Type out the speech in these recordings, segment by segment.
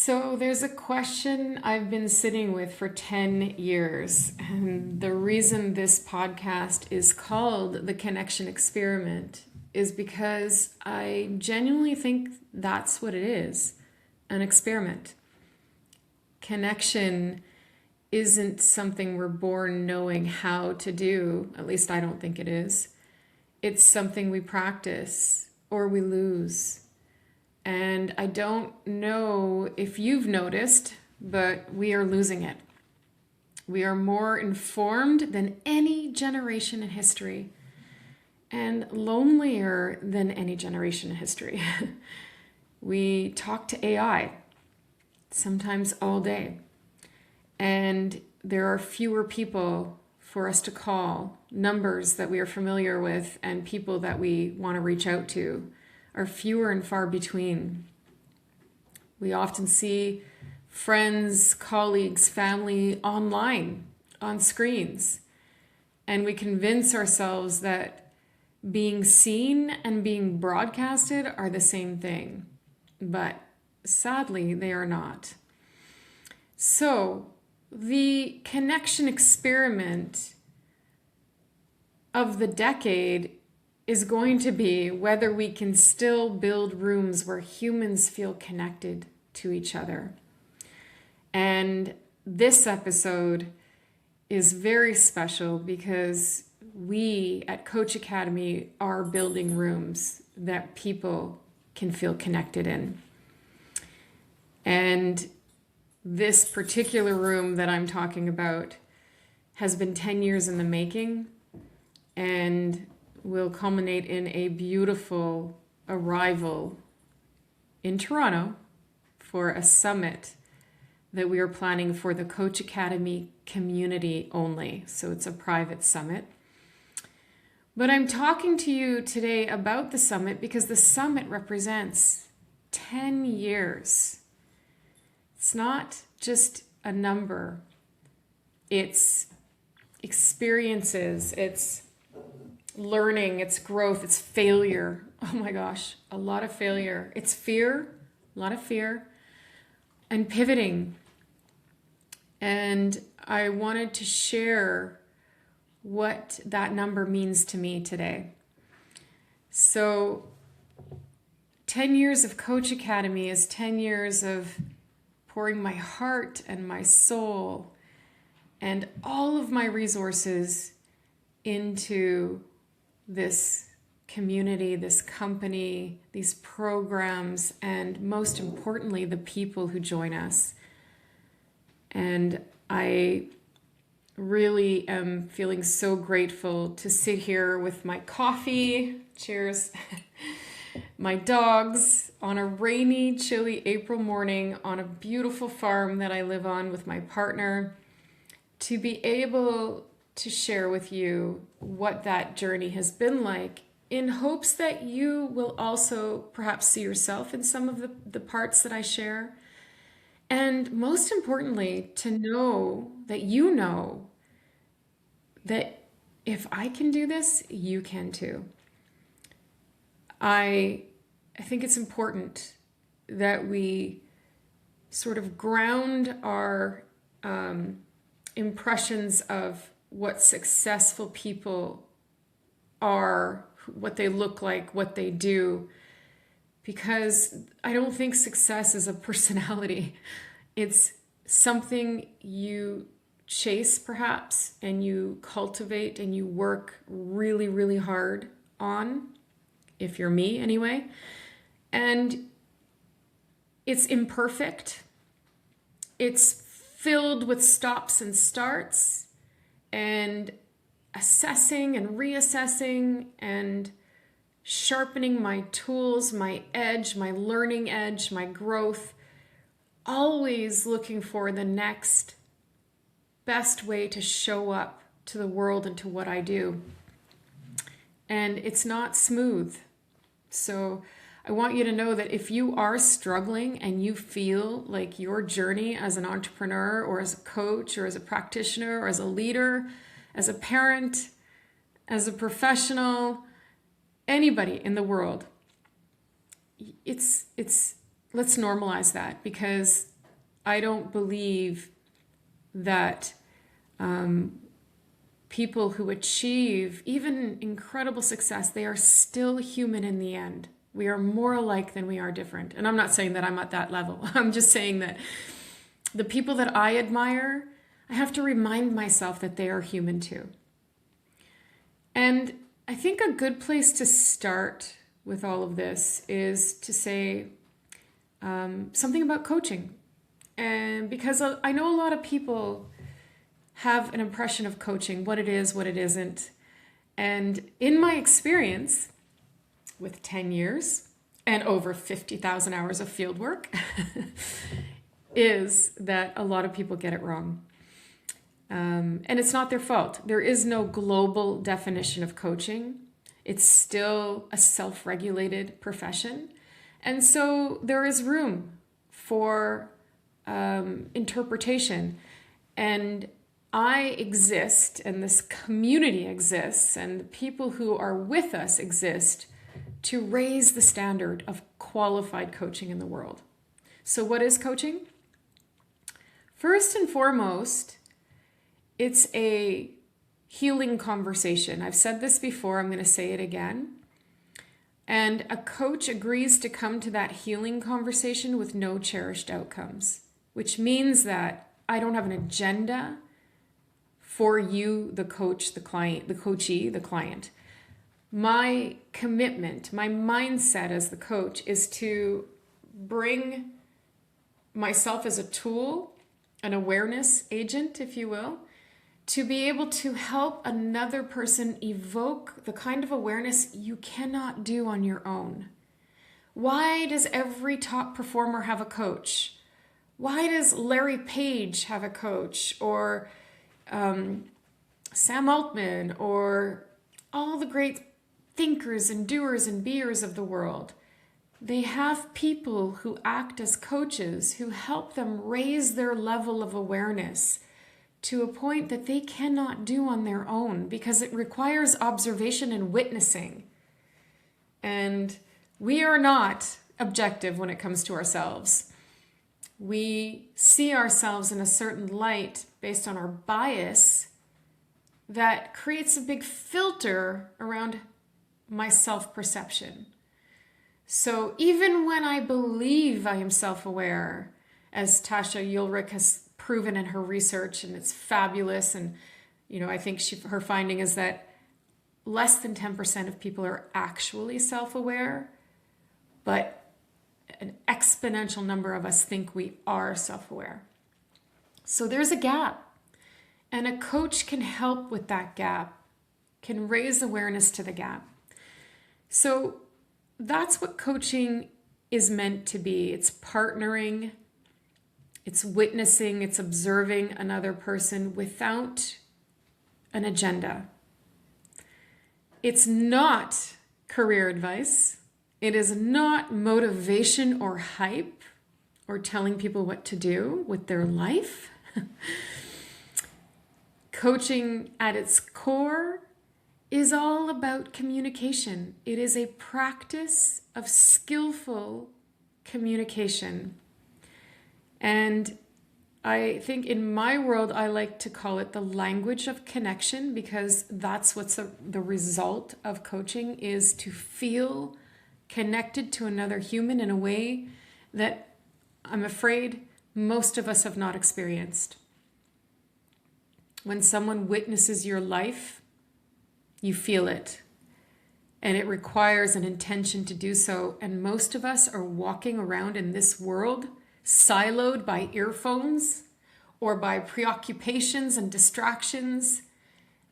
So there's a question I've been sitting with for 10 years. And the reason this podcast is called The Connection Experiment is because I genuinely think that's what it is, an experiment. Connection isn't something we're born knowing how to do. At least I don't think it is. It's something we practice or we lose. And I don't know if you've noticed, but we are losing it. We are more informed than any generation in history and lonelier than any generation in history. We talk to AI sometimes all day, and there are fewer people for us to call. Numbers that we are familiar with and people that we want to reach out to are fewer and far between. We often see friends, colleagues, family online, on screens, and we convince ourselves that being seen and being broadcasted are the same thing, but sadly they are not. So the connection experiment of the decade is going to be whether we can still build rooms where humans feel connected to each other. And this episode is very special because we at Coach Academy are building rooms that people can feel connected in. And this particular room that I'm talking about has been 10 years in the making and will culminate in a beautiful arrival in Toronto for a summit that we are planning for the Coach Academy community only. So it's a private summit. But I'm talking to you today about the summit because the summit represents 10 years. It's not just a number. It's experiences, it's learning, it's growth, it's failure. Oh my gosh, a lot of failure. It's fear, a lot of fear, and pivoting. And I wanted to share what that number means to me today. So 10 years of Coach Academy is 10 years of pouring my heart and my soul and all of my resources into this community, this company, these programs, and most importantly, the people who join us. And I really am feeling so grateful to sit here with my coffee, cheers, my dogs on a rainy, chilly April morning on a beautiful farm that I live on with my partner, to be able to share with you what that journey has been like, in hopes that you will also perhaps see yourself in some of the parts that I share. And most importantly, to know that you know that if I can do this, you can too. I think it's important that we sort of ground our impressions of what successful people are, what they look like, what they do, because I don't think success is a personality. It's something you chase perhaps, and you cultivate and you work really, really hard on, if you're me anyway. And it's imperfect. It's filled with stops and starts and assessing and reassessing and sharpening my tools, my edge, my learning edge, my growth, always looking for the next best way to show up to the world and to what I do. And it's not smooth. So I want you to know that if you are struggling and you feel like your journey as an entrepreneur or as a coach or as a practitioner or as a leader, as a parent, as a professional, anybody in the world, let's normalize that, because I don't believe that people who achieve even incredible success, they are still human in the end. We are more alike than we are different. And I'm not saying that I'm at that level. I'm just saying that the people that I admire, I have to remind myself that they are human too. And I think a good place to start with all of this is to say something about coaching. And because I know a lot of people have an impression of coaching, what it is, what it isn't. And in my experience, with 10 years and over 50,000 hours of field work, is that a lot of people get it wrong. And it's not their fault. There is no global definition of coaching. It's still a self-regulated profession. And so there is room for interpretation. And I exist, and this community exists, and the people who are with us exist to raise the standard of qualified coaching in the world. So what is coaching? First and foremost, it's a healing conversation. I've said this before, I'm going to say it again. And a coach agrees to come to that healing conversation with no cherished outcomes, which means that I don't have an agenda for you, the coach, the client, the coachee, the client. My commitment, my mindset as the coach is to bring myself as a tool, an awareness agent, if you will, to be able to help another person evoke the kind of awareness you cannot do on your own. Why does every top performer have a coach? Why does Larry Page have a coach? Or Sam Altman, or all the great thinkers and doers and beers of the world? They have people who act as coaches who help them raise their level of awareness to a point that they cannot do on their own, because it requires observation and witnessing. And we are not objective when it comes to ourselves. We see ourselves in a certain light based on our bias that creates a big filter around my self-perception. So even when I believe I am self-aware, as Tasha Ulrich has proven in her research, and it's fabulous, and I think her finding is that less than 10% of people are actually self-aware, but an exponential number of us think we are self-aware. So there's a gap, and a coach can help with that gap, can raise awareness to the gap. So that's what coaching is meant to be. It's partnering, it's witnessing, it's observing another person without an agenda. It's not career advice. It is not motivation or hype or telling people what to do with their life. Coaching at its core is all about communication. It is a practice of skillful communication. And I think in my world, I like to call it the language of connection, because that's what's the result of coaching, is to feel connected to another human in a way that I'm afraid most of us have not experienced. When someone witnesses your life, you feel it, and it requires an intention to do so. And most of us are walking around in this world siloed by earphones or by preoccupations and distractions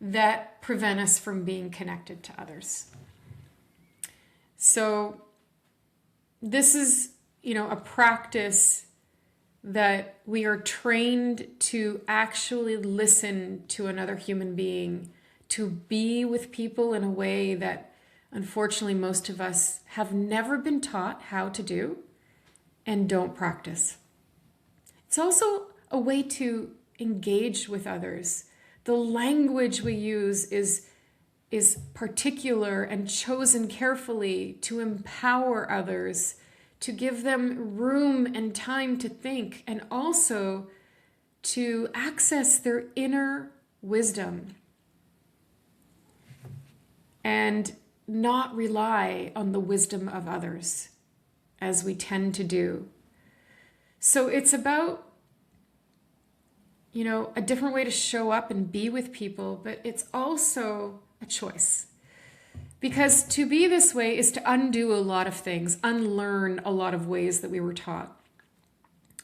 that prevent us from being connected to others. So this is, a practice that we are trained to actually listen to another human being, to be with people in a way that unfortunately most of us have never been taught how to do and don't practice. It's also a way to engage with others. The language we use is particular and chosen carefully to empower others to give them room and time to think, and also to access their inner wisdom and not rely on the wisdom of others as we tend to do. So it's about, a different way to show up and be with people, but it's also a choice. Because to be this way is to undo a lot of things, unlearn a lot of ways that we were taught.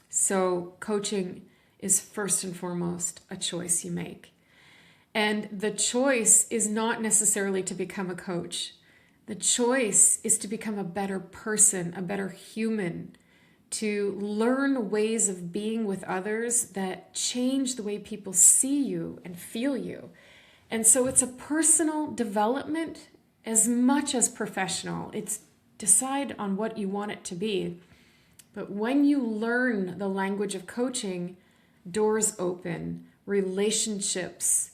So coaching is first and foremost a choice you make. And the choice is not necessarily to become a coach. The choice is to become a better person, a better human, to learn ways of being with others that change the way people see you and feel you. And so it's a personal development as much as professional. It's decide on what you want it to be. But when you learn the language of coaching, doors open, relationships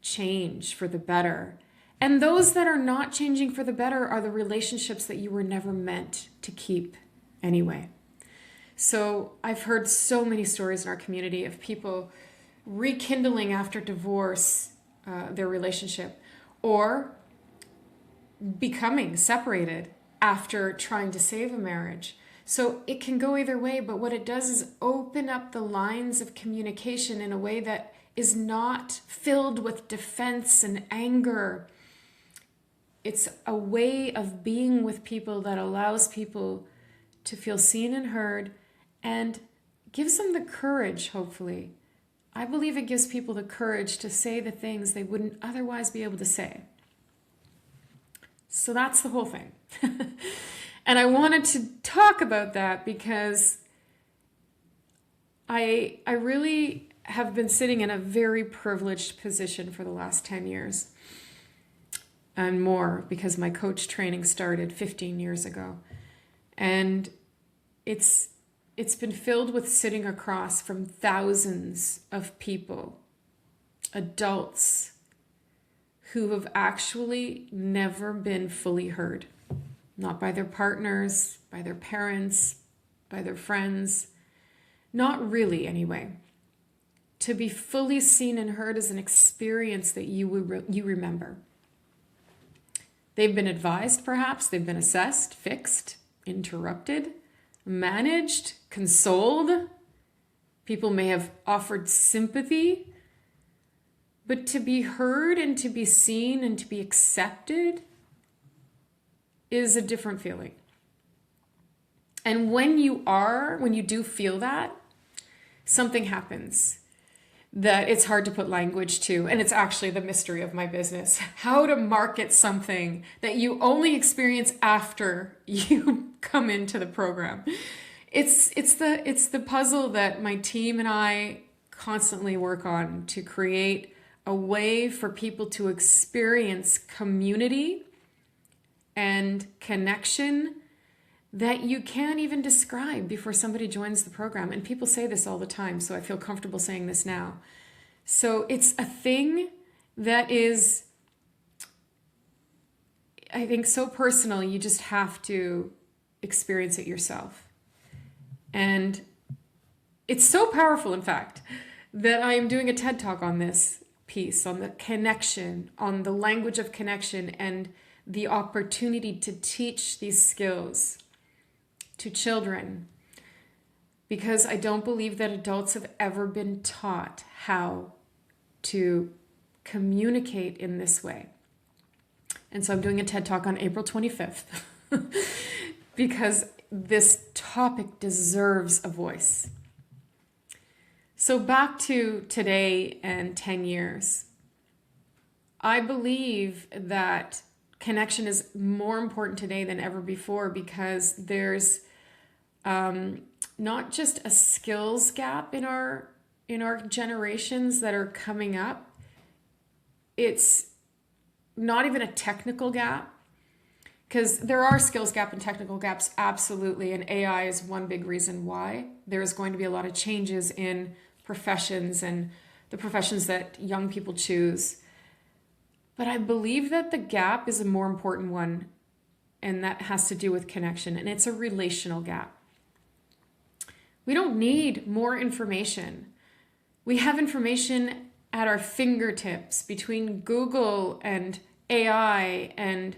change for the better. And those that are not changing for the better are the relationships that you were never meant to keep anyway. So I've heard so many stories in our community of people rekindling after divorce their relationship, or becoming separated after trying to save a marriage. So it can go either way, but what it does is open up the lines of communication in a way that is not filled with defense and anger. It's a way of being with people that allows people to feel seen and heard and gives them the courage, hopefully. I believe it gives people the courage to say the things they wouldn't otherwise be able to say. So that's the whole thing. And I wanted to talk about that because I really have been sitting in a very privileged position for the last 10 years and more, because my coach training started 15 years ago. And it's been filled with sitting across from thousands of people, adults, who have actually never been fully heard. Not by their partners, by their parents, by their friends. Not really, anyway. To be fully seen and heard is an experience that you remember. They've been advised, perhaps. They've been assessed, fixed, interrupted, managed, consoled. People may have offered sympathy. But to be heard and to be seen and to be accepted is a different feeling. And when you do feel that, something happens that it's hard to put language to. And it's actually the mystery of my business. How to market something that you only experience after you come into the program. It's the puzzle that my team and I constantly work on to create a way for people to experience community and connection that you can't even describe before somebody joins the program. And people say this all the time, so I feel comfortable saying this now. So it's a thing that is, I think, so personal, you just have to experience it yourself. And it's so powerful, in fact, that I am doing a TED Talk on this piece, on the connection, on the language of connection, and the opportunity to teach these skills to children, because I don't believe that adults have ever been taught how to communicate in this way. And so I'm doing a TED Talk on April 25th because this topic deserves a voice. So back to today and 10 years. I believe that connection is more important today than ever before, because there's not just a skills gap in our generations that are coming up. It's not even a technical gap, because there are skills gap and technical gaps, absolutely, and AI is one big reason why. There's going to be a lot of changes in professions and the professions that young people choose. But I believe that the gap is a more important one and that has to do with connection, and it's a relational gap. We don't need more information. We have information at our fingertips between Google and AI and,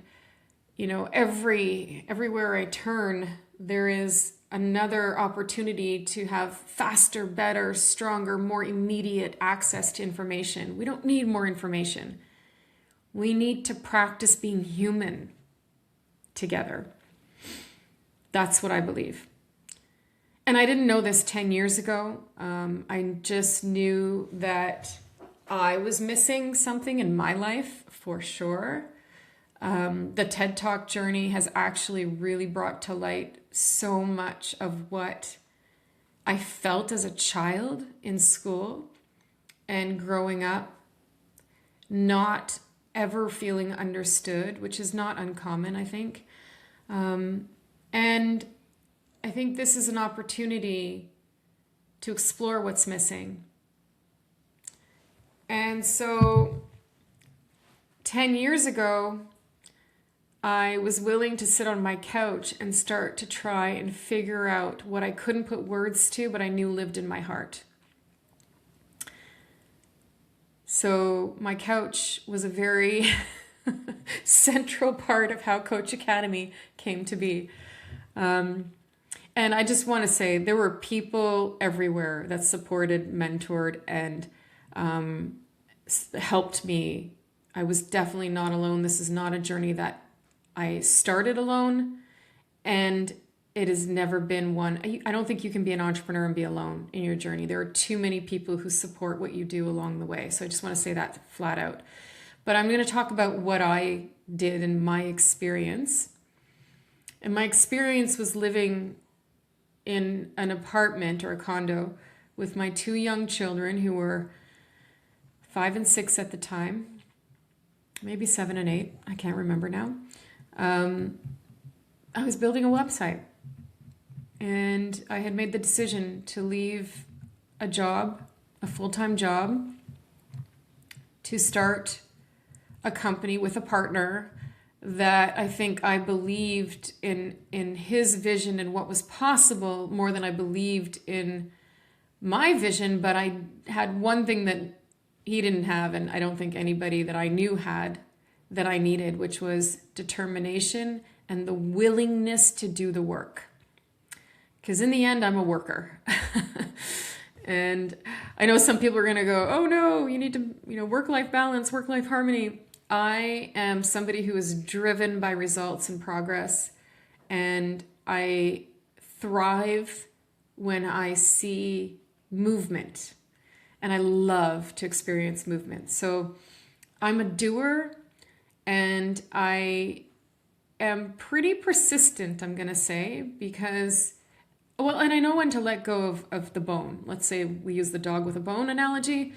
everywhere I turn, there is another opportunity to have faster, better, stronger, more immediate access to information. We don't need more information. We need to practice being human together. That's what I believe. And I didn't know this 10 years ago. I just knew that I was missing something in my life for sure. The TED Talk journey has actually really brought to light so much of what I felt as a child in school and growing up, not ever feeling understood, which is not uncommon, I think. And I think this is an opportunity to explore what's missing. And so 10 years ago, I was willing to sit on my couch and start to try and figure out what I couldn't put words to, but I knew lived in my heart. So my couch was a very central part of how Coach Academy came to be. And I just want to say there were people everywhere that supported, mentored, and helped me. I was definitely not alone. This is not a journey that I started alone, and it has never been one. I don't think you can be an entrepreneur and be alone in your journey. There are too many people who support what you do along the way. So I just want to say that flat out. But I'm going to talk about what I did in my experience. And my experience was living in an apartment or a condo with my two young children who were 5 and 6 at the time, maybe 7 and 8. I can't remember now. I was building a website, and I had made the decision to leave a job, a full-time job, to start a company with a partner that I think I believed in his vision and what was possible more than I believed in my vision. But I had one thing that he didn't have, and I don't think anybody that I knew had, that I needed, which was determination and the willingness to do the work. Because in the end, I'm a worker. And I know some people are going to go, oh no, you need to, work-life balance, work-life harmony. I am somebody who is driven by results and progress. And I thrive when I see movement. And I love to experience movement. So I'm a doer, and I am pretty persistent, I'm going to say, because, and I know when to let go of the bone. Let's say we use the dog with a bone analogy.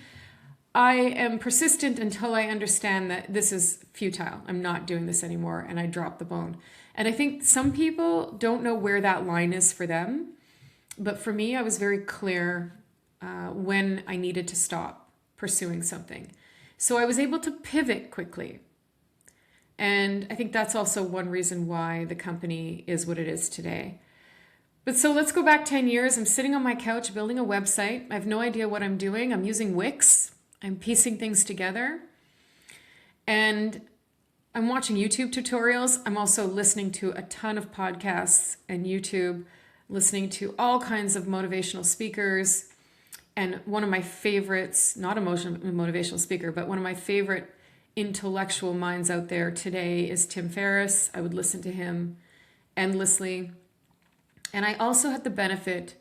I am persistent until I understand that this is futile. I'm not doing this anymore, and I drop the bone. And I think some people don't know where that line is for them. But for me, I was very clear when I needed to stop pursuing something. So I was able to pivot quickly. And I think that's also one reason why the company is what it is today. But so let's go back 10 years. I'm sitting on my couch building a website. I have no idea what I'm doing. I'm using Wix. I'm piecing things together. And I'm watching YouTube tutorials. I'm also listening to a ton of podcasts and YouTube, listening to all kinds of motivational speakers. And one of my favorites, not a motivational speaker, but one of my favorite intellectual minds out there today is Tim Ferriss. I would listen to him endlessly. And I also had the benefit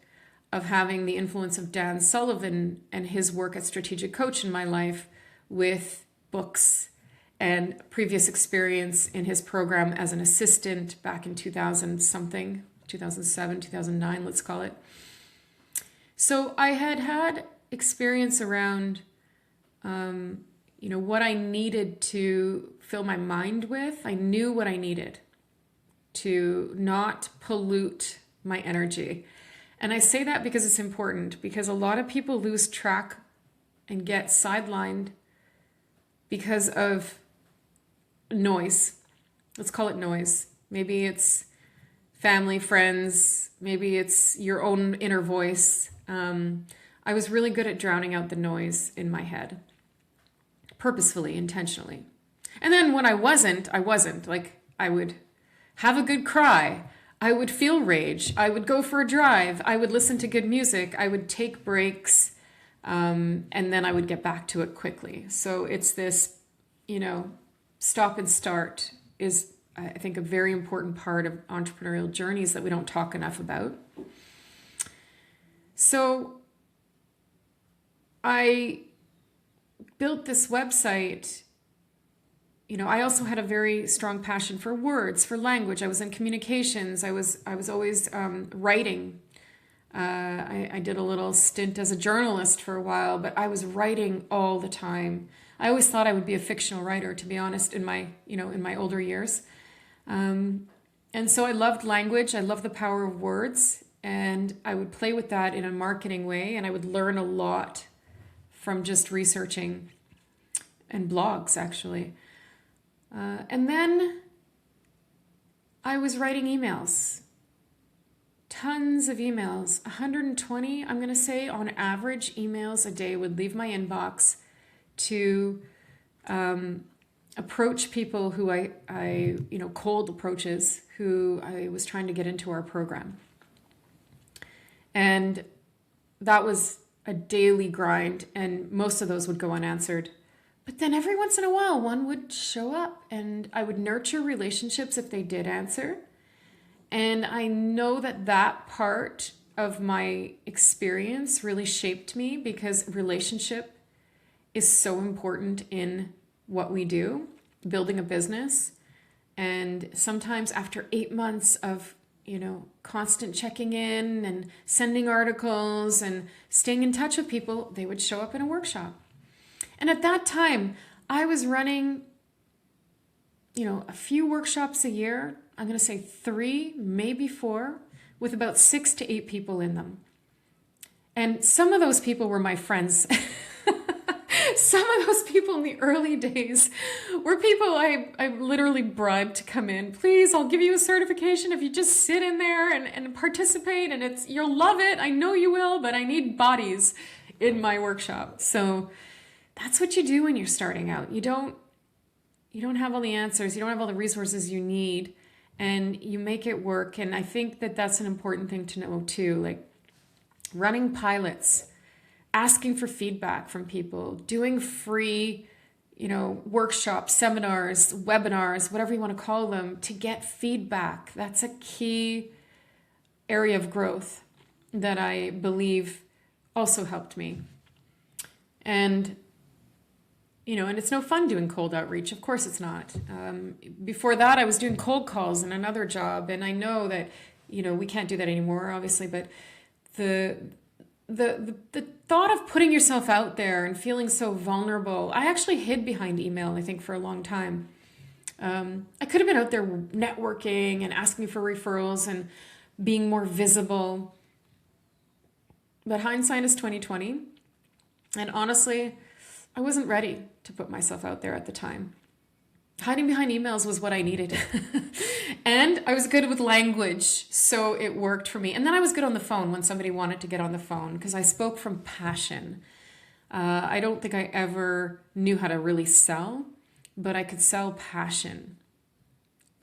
of having the influence of Dan Sullivan and his work at Strategic Coach in my life with books and previous experience in his program as an assistant back in 2000-something, 2007, 2009, let's call it. So I had experience around what I needed to fill my mind with. I knew what I needed to not pollute my energy. And I say that because it's important, because a lot of people lose track and get sidelined because of noise. Let's call it noise. Maybe it's family, friends, maybe it's your own inner voice. I was really good at drowning out the noise in my head, purposefully, intentionally. And then when I wasn't. Like, I would have a good cry. I would feel rage. I would go for a drive. I would listen to good music. I would take breaks. And then I would get back to it quickly. So it's this, stop and start is, I think, a very important part of entrepreneurial journeys that we don't talk enough about. So I built this website. I also had a very strong passion for words, for language. I was in communications. I was always writing. I did a little stint as a journalist for a while, but I was writing all the time. I always thought I would be a fictional writer, to be honest, in my older years. And so I loved language. I loved the power of words, and I would play with that in a marketing way, and I would learn a lot from just researching and blogs, actually. And then I was writing emails, tons of emails, 120, I'm going to say, on average, emails a day would leave my inbox to approach people who I cold approaches, who I was trying to get into our program. And that was a daily grind, and most of those would go unanswered. But then every once in a while, one would show up, and I would nurture relationships if they did answer. And I know that part of my experience really shaped me, because relationship is so important in what we do, building a business. And sometimes after 8 months of, constant checking in and sending articles and staying in touch with people, they would show up in a workshop. And at that time, I was running, a few workshops a year. I'm going to say 3, maybe 4, with about 6 to 8 people in them. And some of those people were my friends. Some of those people in the early days were people I literally bribed to come in. Please, I'll give you a certification if you just sit in there and participate, and you'll love it. I know you will, but I need bodies in my workshop. So that's what you do when you're starting out. You don't have all the answers. You don't have all the resources you need, and you make it work. And I think that's an important thing to know too. Like running pilots, asking for feedback from people, doing free, workshops, seminars, webinars, whatever you want to call them, to get feedback. That's a key area of growth that I believe also helped me. And and it's no fun doing cold outreach. Of course it's not. Before that, I was doing cold calls in another job. And I know that, we can't do that anymore, obviously. But the thought of putting yourself out there and feeling so vulnerable, I actually hid behind email, I think, for a long time. I could have been out there networking and asking for referrals and being more visible. But hindsight is 20/20. And honestly, I wasn't ready to put myself out there at the time. Hiding behind emails was what I needed. And I was good with language, so it worked for me. And then I was good on the phone when somebody wanted to get on the phone, because I spoke from passion. I don't think I ever knew how to really sell, but I could sell passion.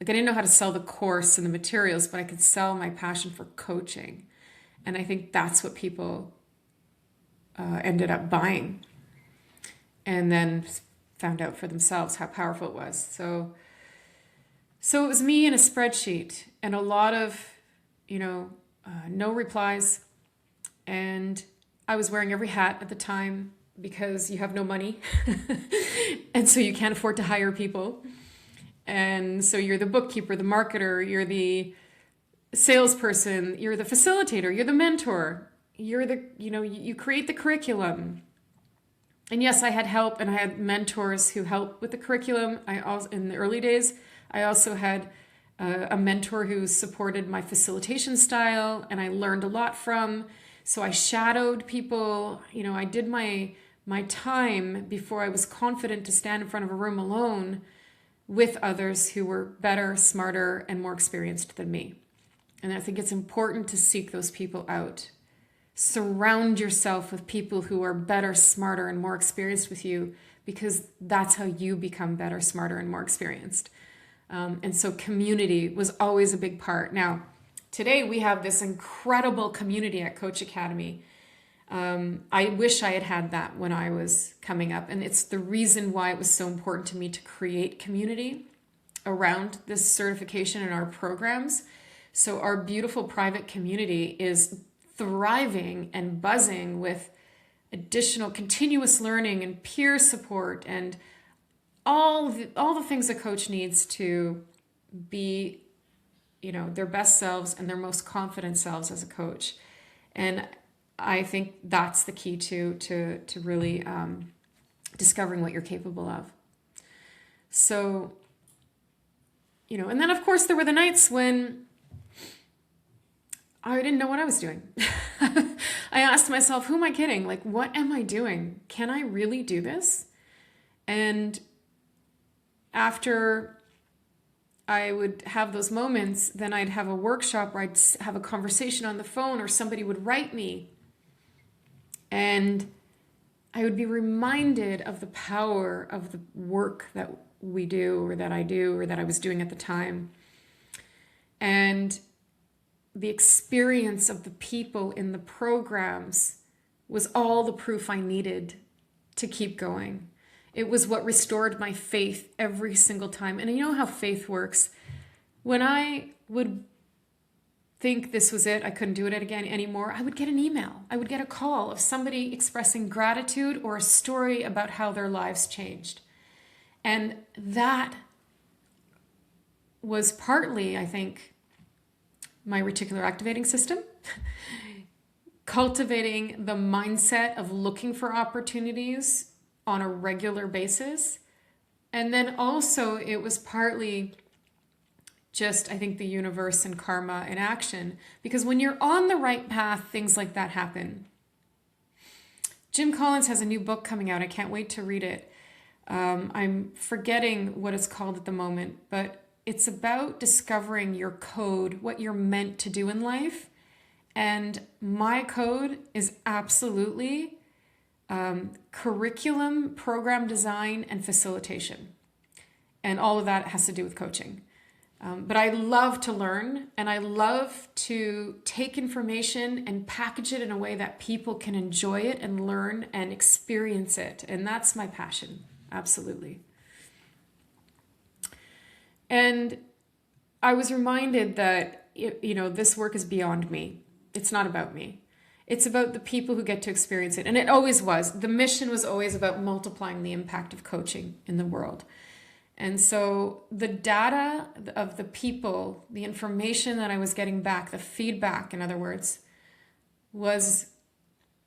Like, I didn't know how to sell the course and the materials, but I could sell my passion for coaching. And I think that's what people ended up buying. And then found out for themselves how powerful it was. So it was me in a spreadsheet and a lot of, no replies. And I was wearing every hat at the time because you have no money. And so you can't afford to hire people. And so you're the bookkeeper, the marketer, you're the salesperson, you're the facilitator, you're the mentor, you're the, you create the curriculum. And yes, I had help, and I had mentors who helped with the curriculum. In the early days, I also had a mentor who supported my facilitation style, and I learned a lot from. So I shadowed people. I did my time before I was confident to stand in front of a room alone with others who were better, smarter, and more experienced than me. And I think it's important to seek those people out. Surround yourself with people who are better, smarter, and more experienced with you, because that's how you become better, smarter, and more experienced. And so community was always a big part. Now, today we have this incredible community at Coach Academy. I wish I had had that when I was coming up. And it's the reason why it was so important to me to create community around this certification and our programs. So our beautiful private community is thriving and buzzing with additional continuous learning and peer support and all the things a coach needs to be, their best selves and their most confident selves as a coach. And I think that's the key to really discovering what you're capable of. So, and then of course there were the nights when I didn't know what I was doing. I asked myself, who am I kidding? Like, what am I doing? Can I really do this? And after I would have those moments, then I'd have a workshop where I'd have a conversation on the phone, or somebody would write me. And I would be reminded of the power of the work that we do, or that I do, or that I was doing at the time. And the experience of the people in the programs was all the proof I needed to keep going. It was what restored my faith every single time. And you know how faith works. When I would think this was it, I couldn't do it again anymore, I would get an email. I would get a call of somebody expressing gratitude or a story about how their lives changed. And that was partly, I think, my reticular activating system, cultivating the mindset of looking for opportunities on a regular basis. And then also it was partly just, I think, the universe and karma in action, because when you're on the right path, things like that happen. Jim Collins has a new book coming out. I can't wait to read it. I'm forgetting what it's called at the moment, but it's about discovering your code, what you're meant to do in life. And my code is absolutely curriculum, program design, and facilitation. And all of that has to do with coaching. But I love to learn, and I love to take information and package it in a way that people can enjoy it and learn and experience it. And that's my passion, absolutely. And I was reminded that, this work is beyond me. It's not about me. It's about the people who get to experience it. And it always was. The mission was always about multiplying the impact of coaching in the world. And so the data of the people, the information that I was getting back, the feedback, in other words, was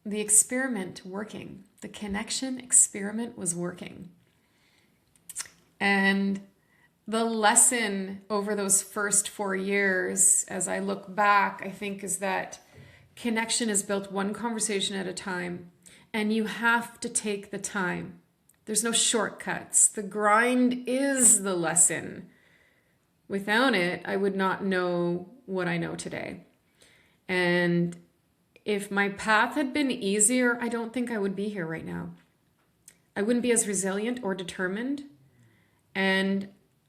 the experiment working. The connection experiment was working. And the lesson over those first 4 years, as I look back, I think is that connection is built one conversation at a time, and you have to take the time. There's no shortcuts. The grind is the lesson. Without it, I would not know what I know today. And if my path had been easier, I don't think I would be here right now. I wouldn't be as resilient or determined. And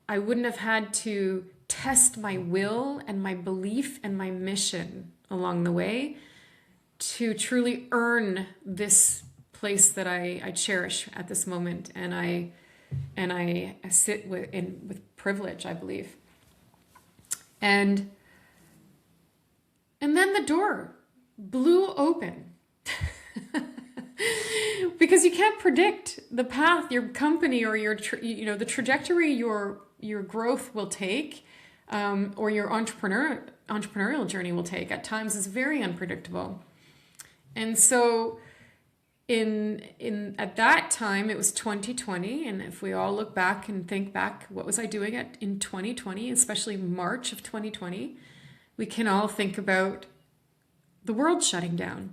I wouldn't have had to test my will and my belief and my mission along the way to truly earn this place that I cherish at this moment, and I sit with privilege, I believe. And then the door blew open. Because you can't predict the path your company or the trajectory your growth will take, or your entrepreneurial journey will take. At times is very unpredictable. And so at that time, it was 2020, and if we all look back and think back, what was I doing in 2020, especially March of 2020, we can all think about the world shutting down.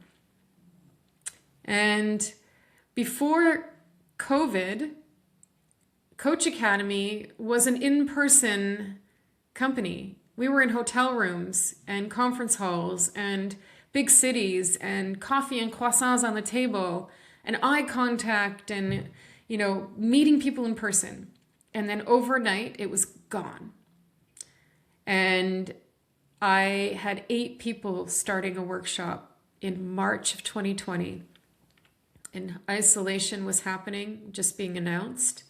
And before COVID Coach Academy was an in-person company. We were in hotel rooms and conference halls and big cities and coffee and croissants on the table and eye contact and, meeting people in person. And then overnight it was gone. And I had 8 people starting a workshop in March of 2020. And isolation was happening, just being announced.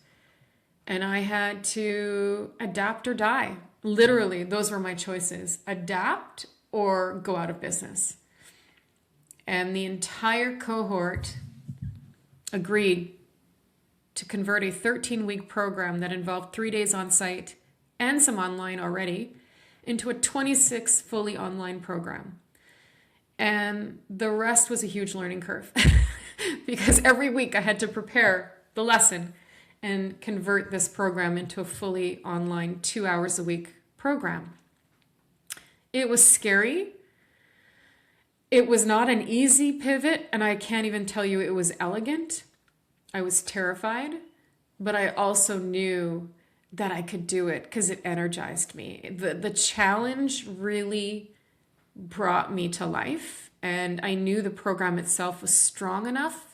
And I had to adapt or die. Literally, those were my choices. Adapt or go out of business. And the entire cohort agreed to convert a 13-week program that involved 3 days on site and some online already into a 26 fully online program. And the rest was a huge learning curve because every week I had to prepare the lesson and convert this program into a fully online 2 hours a week program. It was scary. It was not an easy pivot, and I can't even tell you it was elegant. I was terrified, but I also knew that I could do it because it energized me. The challenge really brought me to life, and I knew the program itself was strong enough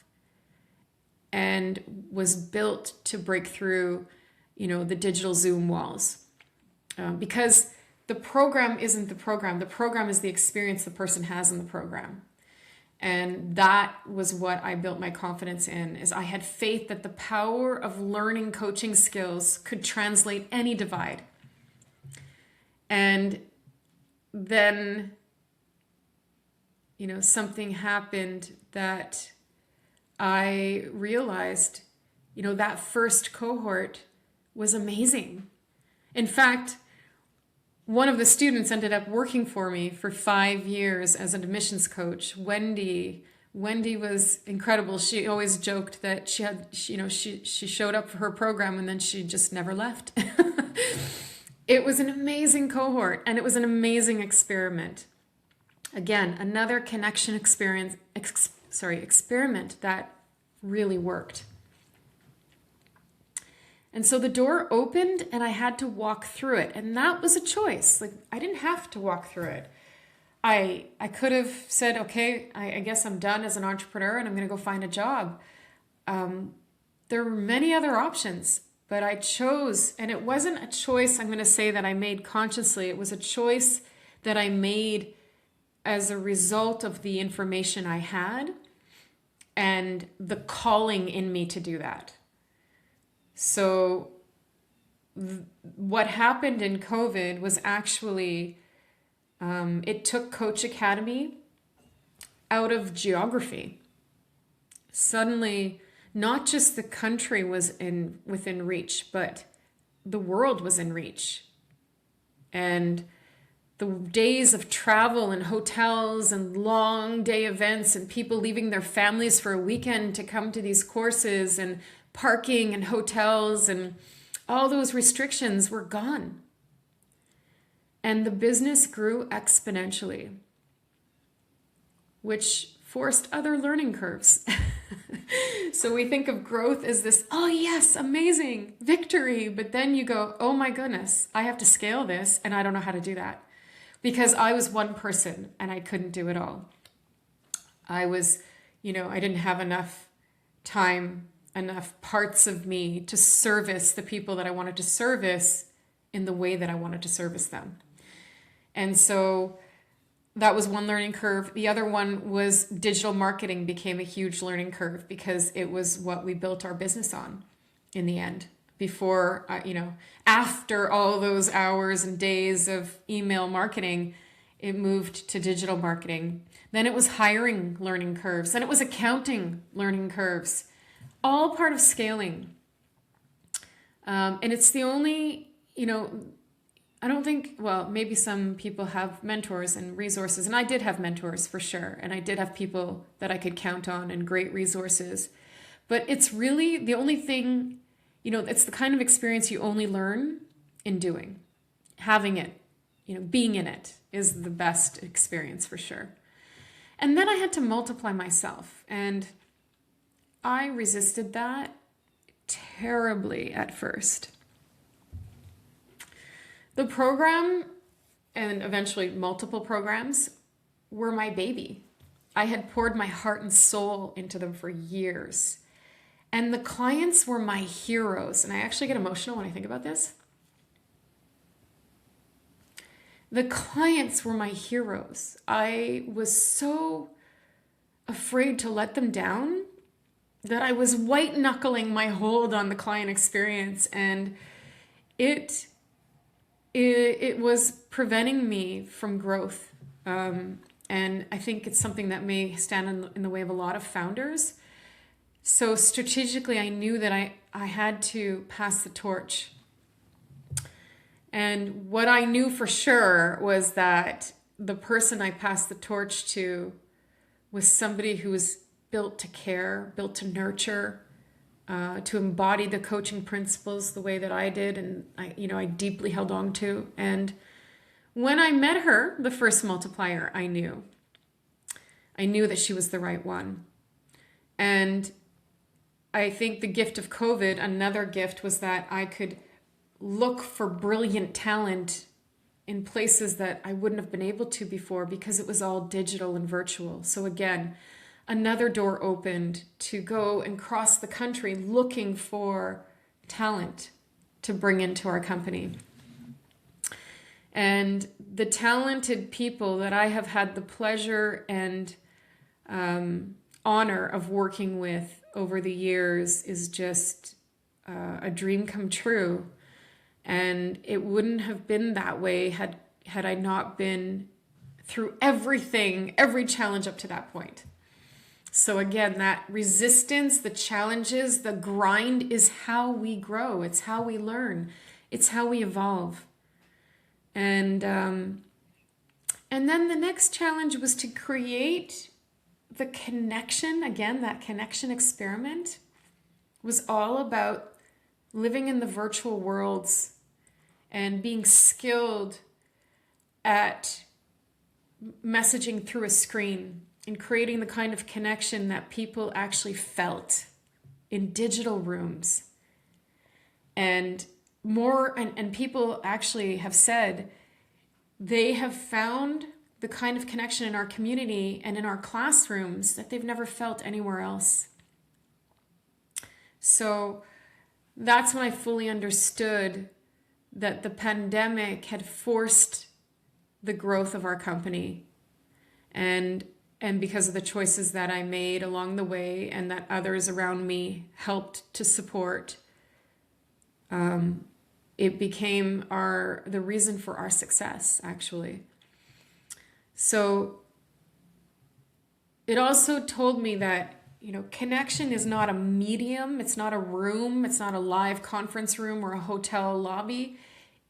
and was built to break through, the digital Zoom walls. Because the program isn't the program. The program is the experience the person has in the program. And that was what I built my confidence in, is I had faith that the power of learning coaching skills could translate any divide. And then, something happened that I realized, that first cohort was amazing. In fact, one of the students ended up working for me for 5 years as an admissions coach, Wendy. Wendy was incredible. She always joked that she showed up for her program and then she just never left. It was an amazing cohort and it was an amazing experiment. Again, another connection experiment that really worked. And so the door opened and I had to walk through it. And that was a choice. I didn't have to walk through it. I could have said, okay, I guess I'm done as an entrepreneur and I'm going to go find a job. There were many other options, but I chose, and it wasn't a choice I'm going to say that I made consciously. It was a choice that I made as a result of the information I had and the calling in me to do that. So what happened in COVID was actually, it took Coach Academy out of geography. Suddenly, not just the country was within reach, but the world was in reach. And the days of travel and hotels and long day events and people leaving their families for a weekend to come to these courses and parking and hotels and all those restrictions were gone. And the business grew exponentially, which forced other learning curves. So we think of growth as this, oh yes, amazing, victory. But then you go, oh my goodness, I have to scale this and I don't know how to do that. Because I was one person and I couldn't do it all. I didn't have enough time, enough parts of me to service the people that I wanted to service in the way that I wanted to service them. And so that was one learning curve. The other one was digital marketing became a huge learning curve because it was what we built our business on in the end. Before, after all those hours and days of email marketing, it moved to digital marketing. Then it was hiring learning curves. Then it was accounting learning curves. All part of scaling. And it's the only, I don't think, well, maybe some people have mentors and resources. And I did have mentors for sure. And I did have people that I could count on and great resources. But it's really the only thing, it's the kind of experience you only learn in doing. Having it, being in it is the best experience for sure. And then I had to multiply myself. And I resisted that terribly at first. The program, and eventually multiple programs, were my baby. I had poured my heart and soul into them for years. And the clients were my heroes. And I actually get emotional when I think about this. The clients were my heroes. I was so afraid to let them down that I was white knuckling my hold on the client experience, and it was preventing me from growth. And I think it's something that may stand in the way of a lot of founders. So strategically, I knew that I had to pass the torch. And what I knew for sure was that the person I passed the torch to was somebody who was built to care, built to nurture, to embody the coaching principles the way that I did, and I deeply held on to. And when I met her, the first multiplier, I knew that she was the right one. And I think the gift of COVID, another gift, was that I could look for brilliant talent in places that I wouldn't have been able to before because it was all digital and virtual. So again, another door opened to go and cross the country looking for talent to bring into our company. And the talented people that I have had the pleasure and honor of working with over the years is just a dream come true. And it wouldn't have been that way had I not been through everything, every challenge up to that point. So again, that resistance, the challenges, the grind is how we grow. It's how we learn. It's how we evolve. And then the next challenge was to create the connection. Again, that connection experiment was all about living in the virtual worlds and being skilled at messaging through a screen and creating the kind of connection that people actually felt in digital rooms. And people actually have said they have found the kind of connection in our community and in our classrooms that they've never felt anywhere else. So that's when I fully understood that the pandemic had forced the growth of our company, and because of the choices that I made along the way and that others around me helped to support, it became the reason for our success, actually. So it also told me that connection is not a medium, it's not a room, it's not a live conference room or a hotel lobby.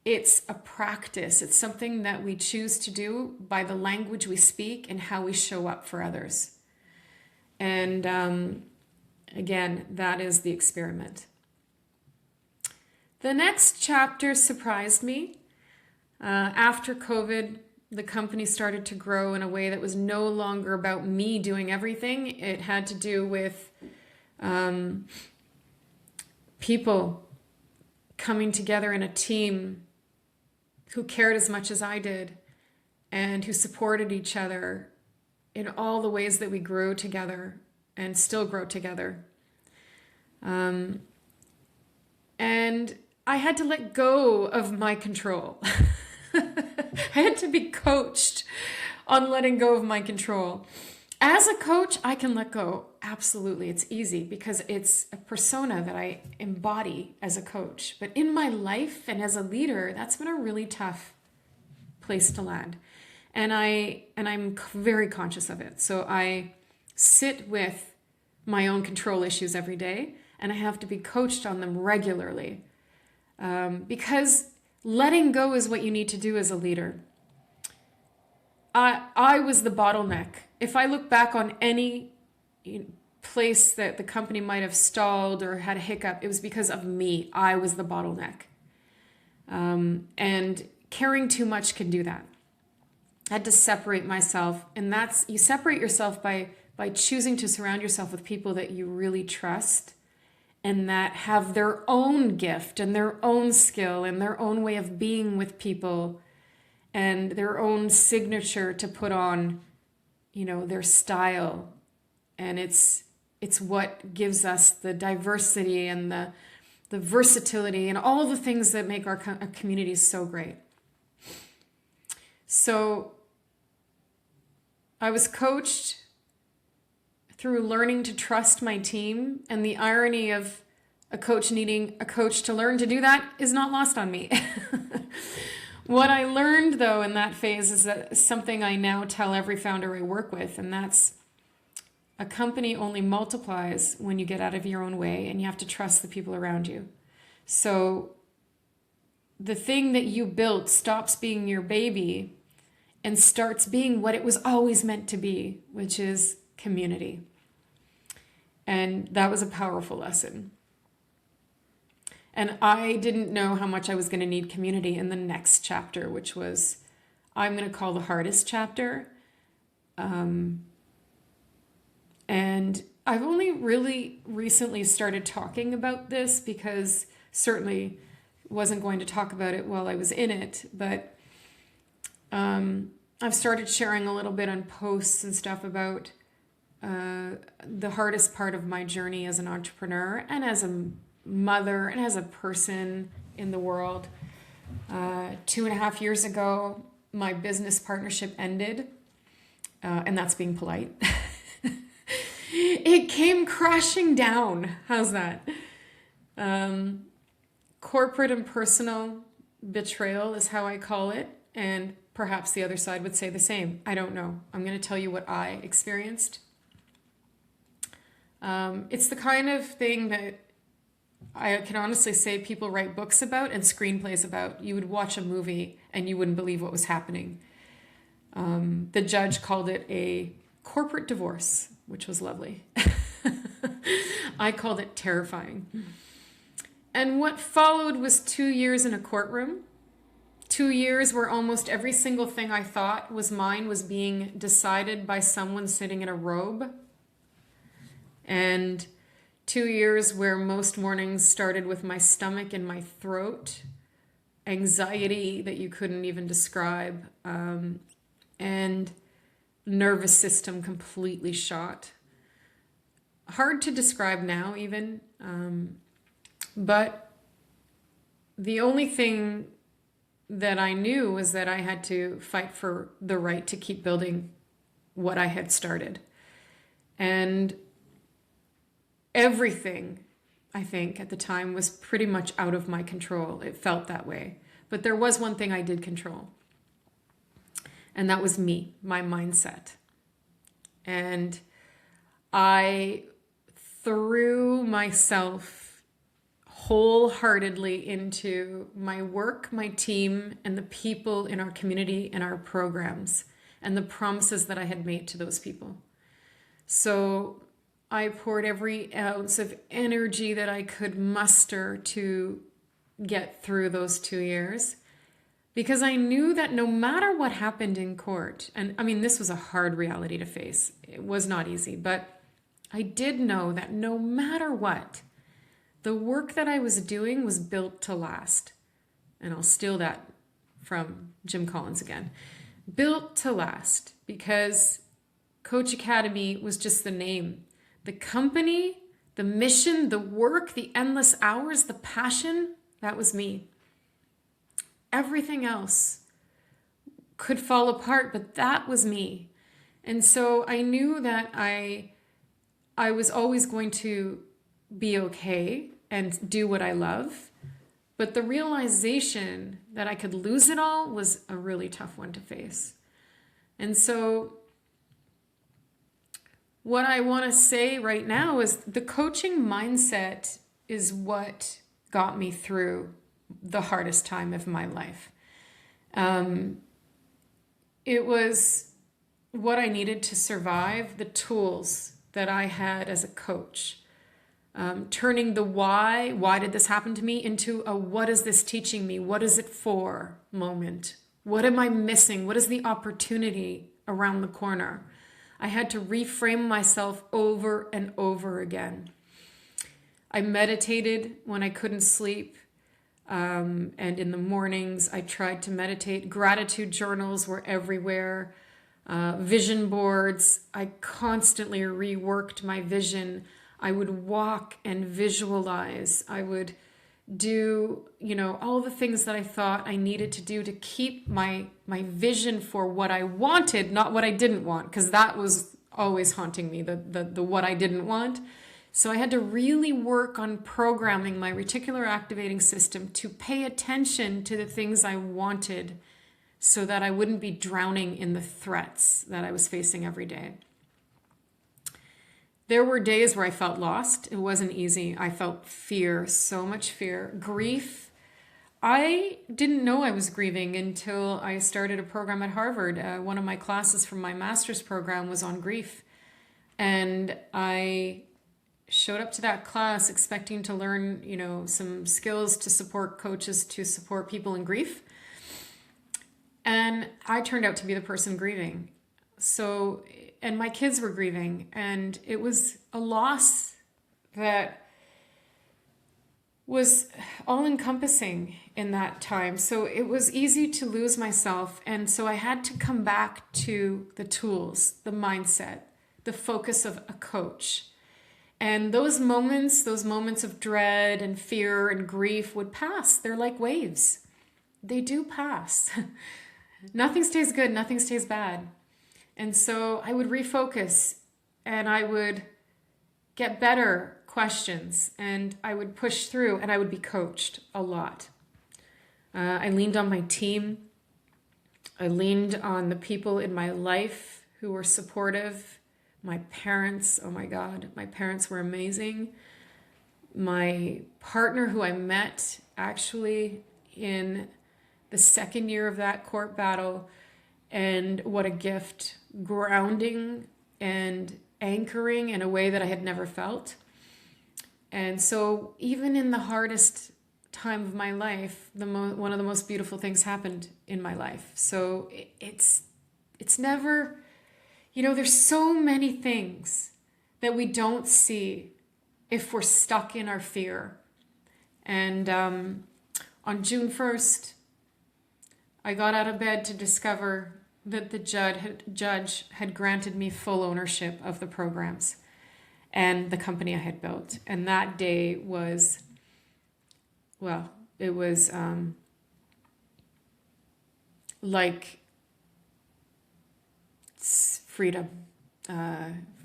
It's a practice. It's something that we choose to do by the language we speak and how we show up for others. And again, that is the experiment. The next chapter surprised me. After COVID, the company started to grow in a way that was no longer about me doing everything. It had to do with people coming together in a team who cared as much as I did and who supported each other in all the ways that we grew together and still grow together. And I had to let go of my control. I had to be coached on letting go of my control. As a coach, I can let go. Absolutely. It's easy because it's a persona that I embody as a coach. But in my life and as a leader, that's been a really tough place to land. And I'm very conscious of it. So I sit with my own control issues every day, and I have to be coached on them regularly. Because letting go is what you need to do as a leader. I was the bottleneck. If I look back on any place that the company might have stalled or had a hiccup, it was because of me. I was the bottleneck. And caring too much can do that. I had to separate myself. And you separate yourself by choosing to surround yourself with people that you really trust and that have their own gift and their own skill and their own way of being with people and their own signature to put on, their style. And it's what gives us the diversity and the versatility and all the things that make our communities so great. So I was coached through learning to trust my team, and the irony of a coach needing a coach to learn to do that is not lost on me. What I learned, though, in that phase is that something I now tell every founder I work with, and that's a company only multiplies when you get out of your own way and you have to trust the people around you. So the thing that you built stops being your baby and starts being what it was always meant to be, which is community. And that was a powerful lesson. And I didn't know how much I was going to need community in the next chapter, which was, I'm going to call the hardest chapter. And I've only really recently started talking about this because certainly wasn't going to talk about it while I was in it, but I've started sharing a little bit on posts and stuff about the hardest part of my journey as an entrepreneur and as a mother and as a person in the world. 2.5 years ago, my business partnership ended, and that's being polite. It came crashing down. How's that? Corporate and personal betrayal is how I call it. And perhaps the other side would say the same. I don't know. I'm going to tell you what I experienced. It's the kind of thing that I can honestly say people write books about and screenplays about. You would watch a movie and you wouldn't believe what was happening. The judge called it a corporate divorce, which was lovely. I called it terrifying. And what followed was 2 years in a courtroom. 2 years where almost every single thing I thought was mine was being decided by someone sitting in a robe. And 2 years where most mornings started with my stomach and my throat, anxiety that you couldn't even describe, and nervous system completely shot. Hard to describe now even, but the only thing that I knew was that I had to fight for the right to keep building what I had started. And everything, I think, at the time was pretty much out of my control. It felt that way. But there was one thing I did control. And that was me, my mindset. And I threw myself wholeheartedly into my work, my team, and the people in our community and our programs and the promises that I had made to those people. So I poured every ounce of energy that I could muster to get through those 2 years, because I knew that no matter what happened in court, and I mean, this was a hard reality to face. It was not easy, but I did know that no matter what, the work that I was doing was built to last. And I'll steal that from Jim Collins again. Built to last, because Coach Academy was just the name. The company, the mission, the work, the endless hours, the passion, that was me. Everything else could fall apart, but that was me. And so I knew that I was always going to be okay and do what I love. But the realization that I could lose it all was a really tough one to face. And so what I want to say right now is the coaching mindset is what got me through the hardest time of my life. It was what I needed to survive, the tools that I had as a coach. Turning the why did this happen to me, into a what is this teaching me? What is it for moment? What am I missing? What is the opportunity around the corner? I had to reframe myself over and over again. I meditated when I couldn't sleep. And in the mornings, I tried to meditate. Gratitude journals were everywhere. Vision boards. I constantly reworked my vision. I would walk and visualize. I would do, all the things that I thought I needed to do to keep my vision for what I wanted, not what I didn't want, because that was always haunting me, the what I didn't want. So I had to really work on programming my reticular activating system to pay attention to the things I wanted so that I wouldn't be drowning in the threats that I was facing every day. There were days where I felt lost. It wasn't easy. I felt fear, so much fear. Grief. I didn't know I was grieving until I started a program at Harvard. One of my classes from my master's program was on grief. And I showed up to that class expecting to learn, some skills to support coaches to support people in grief. And I turned out to be the person grieving. So, and my kids were grieving, and it was a loss that was all-encompassing in that time. So it was easy to lose myself, and so I had to come back to the tools, the mindset, the focus of a coach. And those moments of dread and fear and grief would pass. They're like waves. They do pass. Nothing stays good, nothing stays bad. And so I would refocus, and I would get better questions, and I would push through, and I would be coached a lot. I leaned on my team. I leaned on the people in my life who were supportive. My parents, oh my God, my parents were amazing. My partner, who I met actually in the second year of that court battle, and what a gift, grounding and anchoring in a way that I had never felt. And so even in the hardest time of my life, one of the most beautiful things happened in my life. So it's never, there's so many things that we don't see if we're stuck in our fear. And on June 1st, I got out of bed to discover that the judge had granted me full ownership of the programs and the company I had built. And that day was, it was like freedom.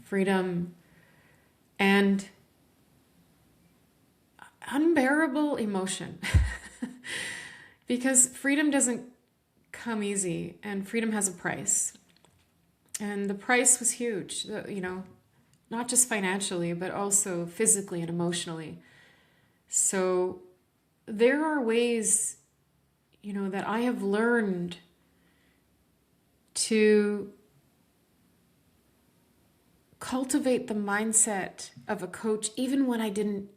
Freedom and unbearable emotion. Because freedom doesn't come easy, and freedom has a price. And the price was huge, not just financially, but also physically and emotionally. So there are ways, that I have learned to cultivate the mindset of a coach, even when I didn't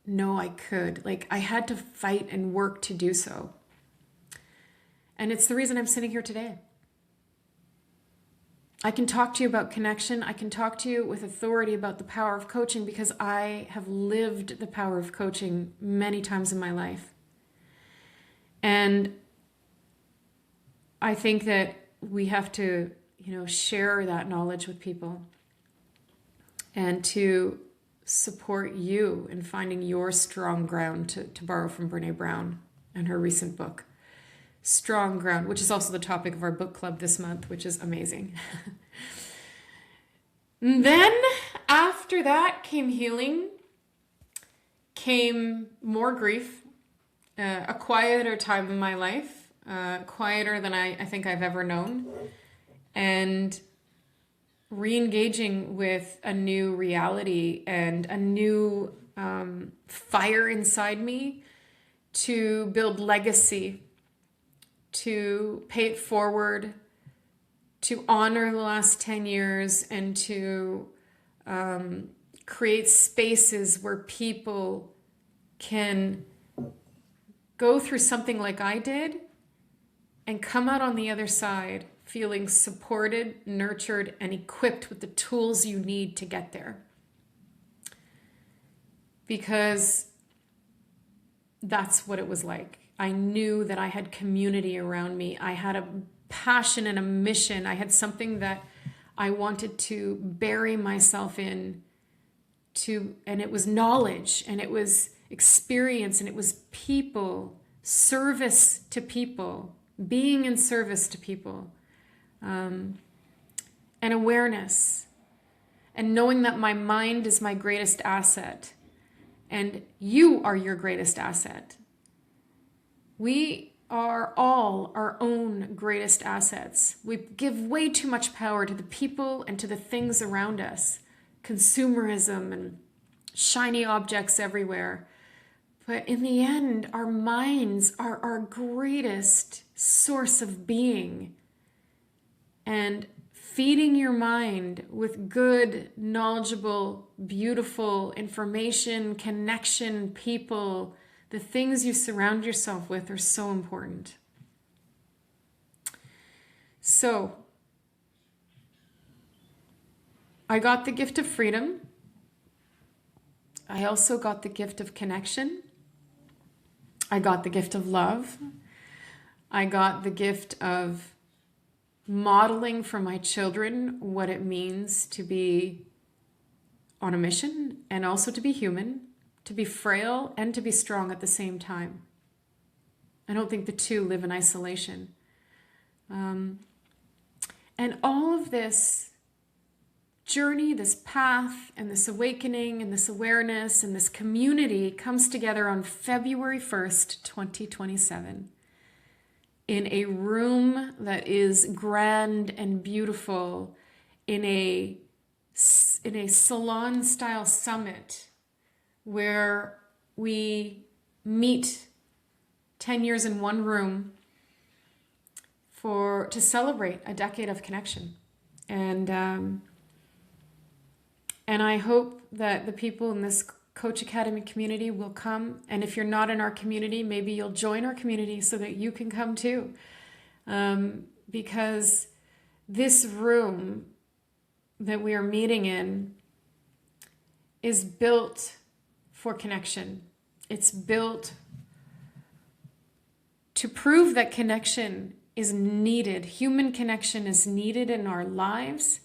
know I could. Like, I had to fight and work to do so. And it's the reason I'm sitting here today. I can talk to you about connection. I can talk to you with authority about the power of coaching because I have lived the power of coaching many times in my life. And I think that we have to, share that knowledge with people and to support you in finding your strong ground, to borrow from Brené Brown and her recent book. Strong ground, which is also the topic of our book club this month, which is amazing. Then after that came healing, came more grief, a quieter time in my life, quieter than I think I've ever known, and re-engaging with a new reality and a new fire inside me to build legacy, to pay it forward, to honor the last 10 years, and to create spaces where people can go through something like I did and come out on the other side feeling supported, nurtured, and equipped with the tools you need to get there. because that's what it was like. I knew that I had community around me. I had a passion and a mission. I had something that I wanted to bury myself in and it was knowledge, and it was experience, and it was people, service to people, being in service to people, and awareness, and knowing that my mind is my greatest asset, and you are your greatest asset. We are all our own greatest assets. We give way too much power to the people and to the things around us. Consumerism and shiny objects everywhere. But in the end, our minds are our greatest source of being. And feeding your mind with good, knowledgeable, beautiful information, connection, people, the things you surround yourself with are so important. So, I got the gift of freedom. I also got the gift of connection. I got the gift of love. I got the gift of modeling for my children what it means to be on a mission and also to be human, to be frail and to be strong at the same time. I don't think the two live in isolation. And all of this journey, this path, and this awakening, and this awareness, and this community comes together on February 1st, 2027, in a room that is grand and beautiful, in a salon-style summit where we meet 10 years in one room to celebrate a decade of connection. And I hope that the people in this Coach Academy community will come. And if you're not in our community, maybe you'll join our community so that you can come too. Because this room that we are meeting in is built for connection. It's built to prove that connection is needed. Human connection is needed in our lives,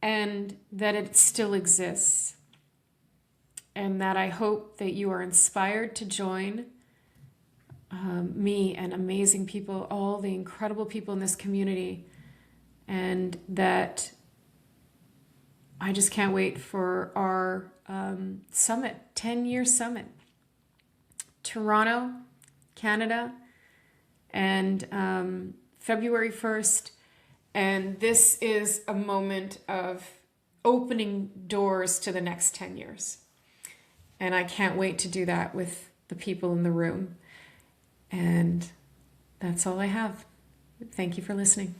and that it still exists. And that I hope that you are inspired to join me and amazing people, all the incredible people in this community, and that I just can't wait for our summit, 10-year summit. Toronto, Canada, and February 1st. And this is a moment of opening doors to the next 10 years. And I can't wait to do that with the people in the room. And that's all I have. Thank you for listening.